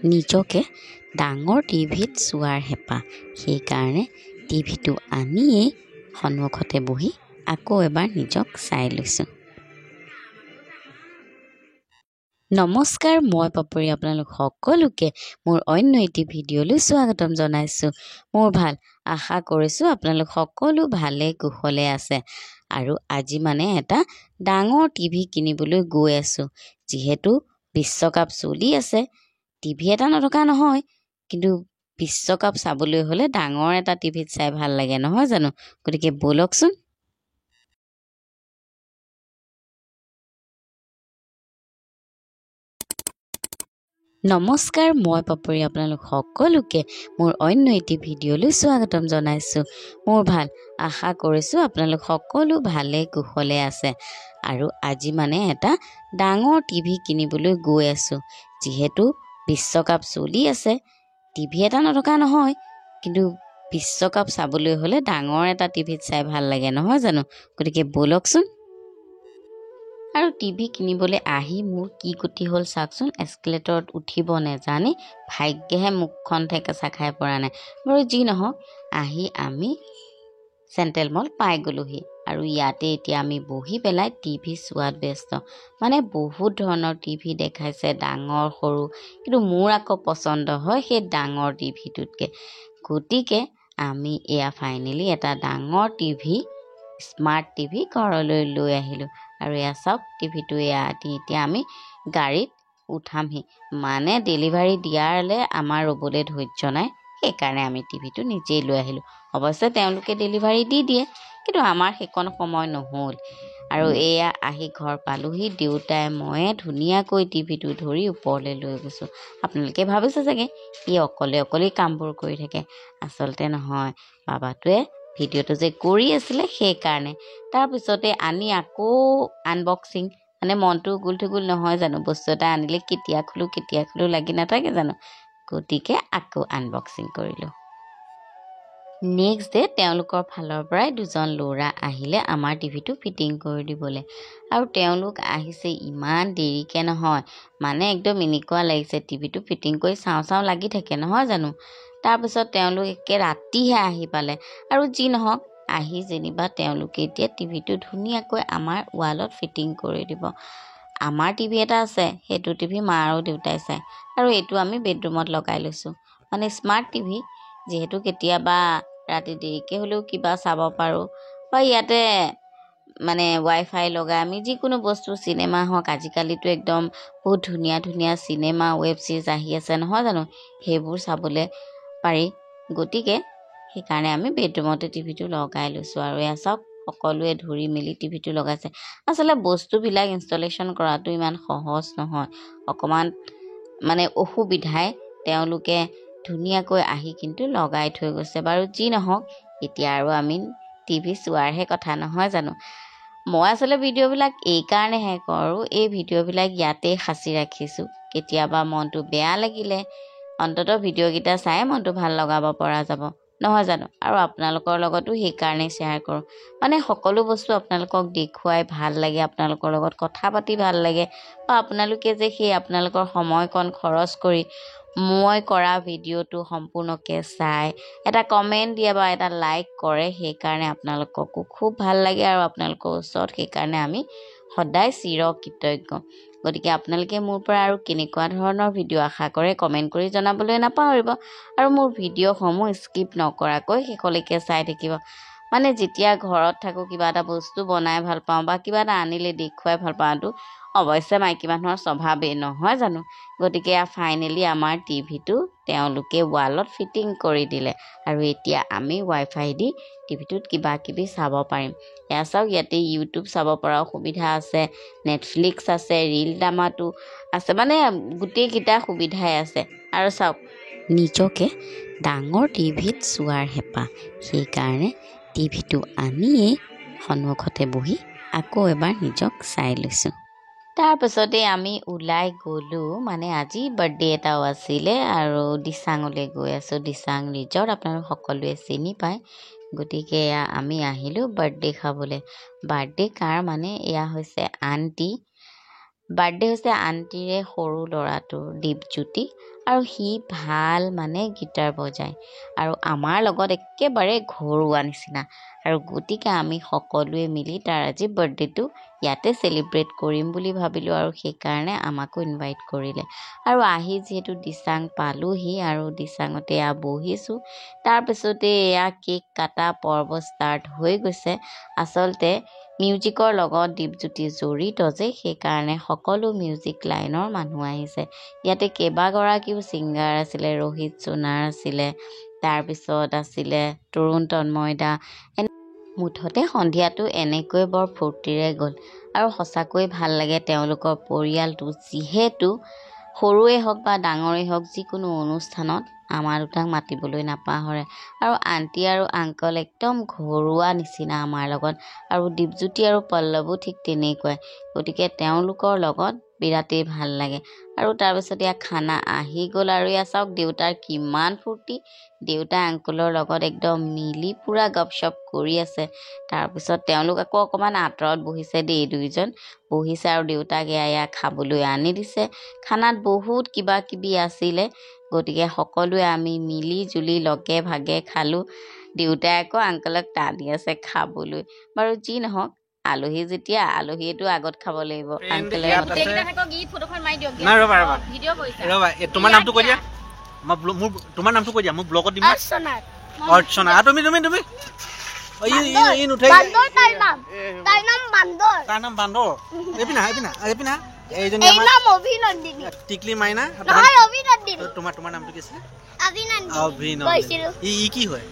নিজকে ডাঙৰ টিভিত চোৱাৰ হেঁপাহ। সেইকাৰণে টিভিটো আনিয়েই সন্মুখতে বহি আকৌ এবাৰ নিজক চাই লৈছোঁ। নমস্কাৰ, মই পাপৰি আপোনালোক সকলোকে মোৰ অন্য এটি ভিডিঅ'লৈ স্বাগতম জনাইছোঁ। মোৰ ভাল, আশা কৰিছোঁ আপোনালোক সকলো ভালে কুশলে আছে। আৰু আজি এটা ডাঙৰ টিভি কিনিবলৈ গৈ আছোঁ। যিহেতু বিশ্বকাপ চলি আছে, টিভি এটা নথকা নহয়, কিন্তু বিশ্বকাপ চাবলৈ হ'লে ডাঙৰ এটা টিভিত চাই ভাল লাগে নহয় জানো? গতিকে ব'লকচোন। নমস্কাৰ, মই পাপৰি আপোনালোক সকলোকে মোৰ অন্য এটি ভিডিঅ'লৈ স্বাগতম জনাইছোঁ। মোৰ ভাল, আশা কৰিছোঁ আপোনালোক সকলো ভালে কুশলে আছে। আৰু আজি এটা ডাঙৰ টিভি কিনিবলৈ গৈ আছোঁ। যিহেতু বিশ্বকাপ চলি আছে, টিভি এটা নথকা নহয়, কিন্তু বিশ্বকাপ চাবলৈ হ'লে ডাঙৰ এটা টিভিত চাই ভাল লাগে নহয় জানো? গতিকে ব'লকচোন। আৰু টিভি কিনিবলৈ আহি মোৰ কি গতি হ'ল চাওকচোন। এস্কেলেটৰত উঠিব নেজানি ভাগ্যেহে মুখখন ঠেকেচা খাই পৰা নাই। বাৰু যি নহওক, আহি আমি চেণ্ট্ৰেল মল পাই গ'লোহি। আৰু ইয়াতে এতিয়া আমি বহি পেলাই টিভি চোৱাত ব্যস্ত। বহুত ধৰণৰ টিভি দেখাইছে, ডাঙৰ সৰু, কিন্তু মোৰ আকৌ পচন্দ হয় সেই ডাঙৰ টিভিটোতকৈ। গতিকে আমি এয়া ফাইনেলি এটা ডাঙৰ টিভি, স্মাৰ্ট টিভি ঘৰলৈ লৈ আহিলোঁ। আৰু এয়া চাওক, টিভিটো এতিয়া আমি গাড়ীত উঠামহি। ডেলিভাৰী দিয়াৰলৈ আমাৰ ৰ'বলৈ ধৈৰ্য নাই, সেইকাৰণে আমি টিভিটো নিজেই লৈ আহিলোঁ। অৱশ্যে তেওঁলোকে ডেলিভাৰী দি দিয়ে, কিন্তু আমাৰ সেইকণ সময় নহ'ল। আৰু এয়া আহি ঘৰ পালোহি। দেউতাই ময়ে ধুনীয়াকৈ টিভিটো ধৰি ওপৰলৈ লৈ গৈছোঁ। আপোনালোকে ভাবিছে চাগে ই অকলেই কামবোৰ কৰি থাকে। আচলতে নহয়, বাবাটোৱে ভিডিঅ'টো যে কৰি আছিলে সেইকাৰণে। তাৰপিছতে আনি আকৌ আনবক্সিং, মনটো গুল নহয় জানো? বস্তু এটা আনিলে কেতিয়া খোলো লাগি নাথাকে জানো? গতিকে আকৌ আনবক্সিং কৰিলোঁ। নেক্সট ডে তেওঁলোকৰ ফালৰ পৰাই দুজন ল'ৰা আহিলে আমাৰ টিভিটো ফিটিং কৰি দিবলৈ। আৰু তেওঁলোক আহিছে ইমান দেৰিকৈ নহয়, একদম এনেকুৱা লাগিছে টিভিটো ফিটিং কৰি চাওঁ লাগি থাকে নহয় জানো? তাৰপিছত তেওঁলোক একে ৰাতিহে আহি পালে। আৰু যি নহওক, আহি যেনিবা তেওঁলোকে এতিয়া টিভিটো ধুনীয়াকৈ আমাৰ ৱালত ফিটিং কৰি দিব। আমাৰ টিভি এটা আছে, সেইটো টিভি মা আৰু দেউতাই চায়। আৰু এইটো আমি বেডৰুমত লগাই লৈছোঁ। স্মাৰ্ট টিভি, যিহেতু কেতিয়াবা ৰাতি দেৰিকৈ হ'লেও কিবা চাব পাৰোঁ, বা ইয়াতে ৱাইফাই লগাই আমি যিকোনো বস্তু, চিনেমা হওক, আজিকালিতো একদম বহুত ধুনীয়া চিনেমা, ৱেব ছিৰিজ আহি আছে নহয় জানো? সেইবোৰ চাবলৈ পাৰি। গতিকে সেইকাৰণে আমি বেডৰুমতে টিভিটো লগাই লৈছোঁ। আৰু এয়া চাওক, সকলোৱে ধৰি মেলি টিভিটো লগাইছে। আচলতে বস্তুবিলাক ইনষ্টলেশ্যন কৰাটো ইমান সহজ নহয়, অকণমান অসুবিধাই তেওঁলোকে ধুনীয়াকৈ আহি কিন্তু লগাই থৈ গৈছে। বাৰু যি নহওক, এতিয়া আৰু আমি টিভি চোৱাৰহে কথা নহয় জানো? মই আচলতে ভিডিঅ'বিলাক এইকাৰণেহে কৰোঁ, এই ভিডিঅ'বিলাক ইয়াতেই সাঁচি ৰাখিছোঁ। কেতিয়াবা মনটো বেয়া লাগিলে অন্ততঃ ভিডিঅ'কেইটা চাই মনটো ভাল লগাব পৰা যাব নহয় জানো? আৰু আপোনালোকৰ লগতো সেইকাৰণেই শ্বেয়াৰ কৰোঁ। সকলো বস্তু আপোনালোকক দেখুৱাই ভাল লাগে, আপোনালোকৰ লগত কথা পাতি ভাল লাগে, বা আপোনালোকে যে সেই আপোনালোকৰ সময়কণ খৰচ কৰি মই কৰা ভিডিঅ'টো সম্পূৰ্ণকৈ চাই এটা কমেণ্ট দিয়ে বা এটা লাইক কৰে, সেইকাৰণে আপোনালোককো খুব ভাল লাগে। আৰু আপোনালোকৰ ওচৰত সেইকাৰণে আমি সদায় চিৰকৃতজ্ঞ। গতিকে আপোনালোকে মোৰ পৰা আৰু কেনেকুৱা ধৰণৰ ভিডিঅ' আশা কৰে কমেণ্ট কৰি জনাবলৈ নাপাহৰিব। আৰু মোৰ ভিডিঅ'সমূহ স্কিপ নকৰাকৈ শেষলৈকে চাই থাকিব। যেতিয়া ঘৰত থাকোঁ, কিবা এটা বস্তু বনাই ভাল পাওঁ বা কিবা এটা আনিলে দেখুৱাই ভাল পাওঁটো অৱশ্যে মাইকী মানুহৰ স্বভাৱেই নহয় জানো? গতিকে ফাইনেলি আমাৰ টিভিটো তেওঁলোকে ৱালত ফিটিং কৰি দিলে। আৰু এতিয়া আমি ৱাইফাই দি টিভিটোত কিবা কিবি চাব পাৰিম। এয়া চাওক, ইয়াতে ইউটিউব চাব পৰাও সুবিধা আছে, নেটফ্লিক্স আছে, ৰীল দামাটো আছে, গোটেইকেইটা সুবিধাই আছে। আৰু চাওক, নিজকে ডাঙৰ টিভিত চোৱাৰ হেঁপাহ। সেইকাৰণে টিভিটো আনিয়েই সন্মুখতে বহি আকৌ এবাৰ নিজক চাই লৈছোঁ। তাৰপিছতে আমি ওলাই গ'লোঁ, আজি বাৰ্থডে এটাও আছিলে। আৰু দিচাঙলৈ গৈ আছোঁ। দিচাং ৰিজৰ্ট আপোনালোক সকলোৱে চিনি পায়। গতিকে আমি আহিলোঁ বাৰ্থডে খাবলৈ। বাৰ্থডে কাৰ এয়া হৈছে আণ্টি। বাৰ্থডে হৈছে আণ্টিৰে সৰু ল'ৰাটোৰ, দীপজ্যোতি। আৰু সি ভাল মানে গিটাৰ বজায় আৰু আমাৰ লগত একেবাৰে ঘৰুৱা নিচিনা আৰু গতিকে আমি সকলোৱে মিলি তাৰ আজি বাৰ্থডেটো ইয়াতে চেলিব্ৰেট কৰিম বুলি ভাবিলোঁ আৰু সেইকাৰণে আমাকো ইনভাইট কৰিলে আৰু আহি যিহেতু দিচাং পালোহি আৰু দিচাঙতে এয়া বহিছোঁ তাৰপিছতে এয়া কেক কাটা পৰ্ব ষ্টাৰ্ট হৈ গৈছে আচলতে মিউজিকৰ লগত দীপজ্যোতি জড়িত যে সেইকাৰণে সকলো মিউজিক লাইনৰ মানুহ আহিছে ইয়াতে কেইবাগৰাকীও ছিংগাৰ আছিলে ৰোহিত সোণাৰ আছিলে তাৰপিছত আছিলে তৰুণ তন্ময়দা মুঠতে সন্ধিয়াটো এনেকৈ বৰ ফূৰ্তিৰে গ'ল আৰু সঁচাকৈ ভাল লাগে তেওঁলোকৰ পৰিয়ালটো যিহেতু সৰুৱে হওক বা ডাঙৰেই হওক যিকোনো অনুষ্ঠানত আমাৰ দুটাক মাতিবলৈ নাপাহৰে আৰু আণ্টি আৰু আংকল একদম ঘৰুৱা নিচিনা আমাৰ লগত আৰু দীপজ্যোতি আৰু পল্লৱো ঠিক তেনেকুৱাই গতিকে তেওঁলোকৰ লগত বিৰাটেই ভাল লাগে আৰু তাৰপিছত ইয়াত খানা আহি গ'ল আৰু ইয়াত চাওক দেউতাৰ কিমান ফূৰ্তি দেউতা আংকলৰ লগত একদম মিলি পূৰা গপচপ কৰি আছে তাৰপিছত তেওঁলোক আকৌ অকণমান আঁতৰত বহিছে দেই দুইজন বহিছে আৰু দেউতাক এয়া খাবলৈ আনি দিছে খানাত বহুত কিবা কিবি আছিলে গতিকে সকলোৱে আমি মিলি জুলি লগে ভাগে খালোঁ দেউতাই আকৌ আংকলক টানি আছে খাবলৈ বাৰু যি নহওক আলহী যেতিয়া আলহীয়েতো আগত খাব লাগিব আংকলে তোমাৰ নামটো কৈ দিয়া তোমাৰ নামটো কৈ দিয়া মোৰ ব্লগত দিম অৰ্চনা তুমি তুমি তুমি তাৰ নাম বান্দৰ এপিনা এইজনী টিকলি মাইনা তোমাৰ নামটো কি আছিলে অভিনন্দন ই কি হয়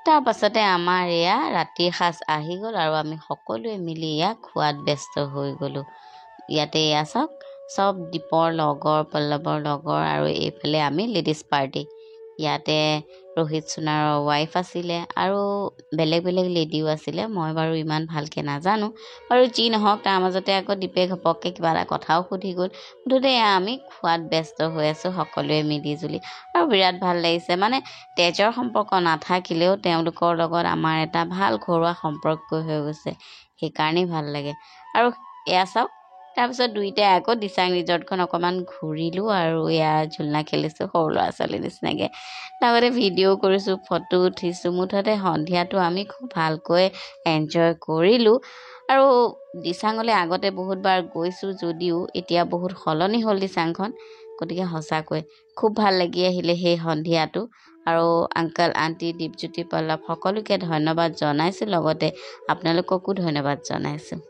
তাৰ পাছতে আমাৰ এয়া ৰাতিৰ সাজ আহি গ'ল আৰু আমি সকলোৱে মিলি এয়া খোৱাত ব্যস্ত হৈ গ'লোঁ ইয়াতে এয়া চাওক চব দীপৰ লগৰ পল্লৱৰ লগৰ আৰু এইফালে আমি লেডিজ পাৰ্টি ইয়াতে ৰোহিত সোণাৰৰ ৱাইফ আছিলে আৰু বেলেগ বেলেগ লেডিও আছিলে মই বাৰু ইমান ভালকৈ নাজানো বাৰু যি নহওক তাৰ মাজতে আকৌ দীপে ঘপককৈ কিবা এটা কথাও সুধি গ'ল মুঠতে এয়া আমি খোৱাত ব্যস্ত হৈ আছোঁ সকলোৱে মিলি জুলি আৰু বিৰাট ভাল লাগিছে মানে তেজৰ সম্পৰ্ক নাথাকিলেও তেওঁলোকৰ লগত আমাৰ এটা ভাল ঘৰুৱা সম্পৰ্ক হৈ গৈছে সেইকাৰণেই ভাল লাগে আৰু এয়া চাওক তাৰপিছত দুইটাই আকৌ দিচাং ৰিজৰ্টখন অকণমান ঘূৰিলোঁ আৰু এয়া ঝুলনা খেলিছোঁ সৰু ল'ৰা ছোৱালীৰ নিচিনাকৈ লগতে ভিডিঅ' কৰিছোঁ ফটো উঠিছোঁ মুঠতে সন্ধিয়াটো আমি খুব ভালকৈ এনজয় কৰিলোঁ আৰু দিচাঙলৈ আগতে বহুতবাৰ গৈছোঁ যদিও এতিয়া বহুত সলনি হ'ল দিচাংখন গতিকে সঁচাকৈ খুব ভাল লাগি আহিলে সেই সন্ধিয়াটো আৰু আংকল আণ্টি দীপজ্যোতি পল্লৱ সকলোকে ধন্যবাদ জনাইছোঁ লগতে আপোনালোককো ধন্যবাদ জনাইছোঁ